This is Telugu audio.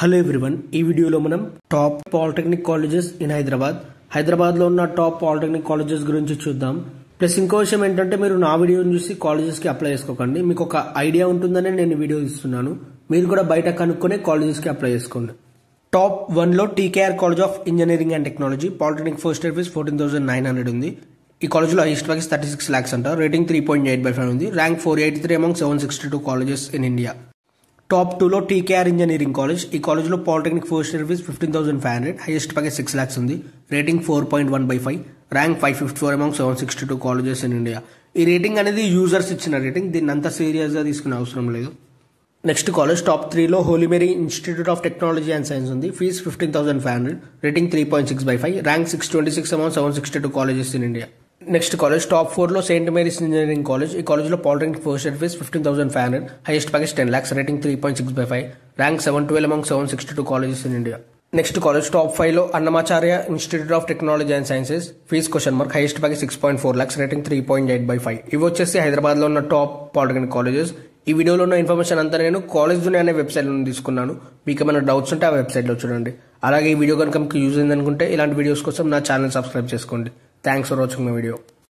హలో ఎవ్రీవన్, ఈ వీడియోలో మనం టాప్ పాలిటెక్నిక్ కాలేజెస్ ఇన్ హైదరాబాద్లో ఉన్న టాప్ పాలిటెక్నిక్ కాలేజెస్ గురించి చూద్దాం. ప్లస్ ఇంకో విషయం ఏంటంటే, మీరు నా వీడియోని చూసి కాలేజెస్కి అప్లై చేసుకోకండి. మీకు ఒక ఐడియా ఉంటుందని నేను వీడియో ఇస్తున్నాను. మీరు కూడా బయట కనుక్కొని కాలేజెస్కి అప్లై చేసుకోండి. టాప్ 1లో TKR college of engineering and technology. Polytechnic first year fees 14,900 ఉంది. ఈ కాలేజ్లో హైయెస్ట్ ప్యాకేజ్ 36 lakhs అంట. రేటింగ్ 3.8/5 ఉంది. Rank 483 among 762 colleges in India. Top 2లో టీకేఆర్ ఇంజనీరింగ్ కాలేజ్. ఈ కాలేజ్లో polytechnic first year fees 15,500. Highest package 6 lakhs ఉంది. Rating 4.1/5. Rank 554 among 762 colleges in India. ఈ రేటింగ్ అనేది యూజర్స్ ఇచ్చిన రేటింగ్, దీన్ని అంత సీరియస్గా తీసుకునే అవసరం లేదు. నెక్స్ట్ కాలేజ్ టాప్ 3లో Holy Mary institute of technology and science ఉంది. Fees 15,500. Rating 3.6/5. Rank 626 among 762 colleges in India. Next college top 4లో సెయింట్ మేరీస్ ఇంజనీరింగ్ కాలేజ్. ఈ కాలేజ్లో polytechnic first year fees 15,500. Highest package 10 lakhs. Rating 3.6/5. Rank 712 among 762 colleges in India. Next college top 5లో Annamacharya institute of technology and sciences. Fees (?). Highest package 6.4 lakhs. Rating 3.8/5. ఇవి వచ్చేసి హైదరాబాద్లో ఉన్న టాప్ పాలిటెక్నిక్ కాలేజెస్. ఈ వీడియోలో ఉన్న ఇన్ఫర్మేషన్ అంతా నేను కాలేజ్ దునియా అనే వెబ్సైట్ నుండి తీసుకున్నాను. మీకు ఏమైనా డౌట్స్ ఉంటే ఆ వెబ్సైట్లో చూడండి. అలాగే ఈ వీడియో కనుక మీకు యూజ్ అయిందనుకుంటే ఇలాంటి వీడియోస్ కోసం నా ఛానల్ సబ్స్క్రైబ్ చేసుకోండి. Thanks for watching my video.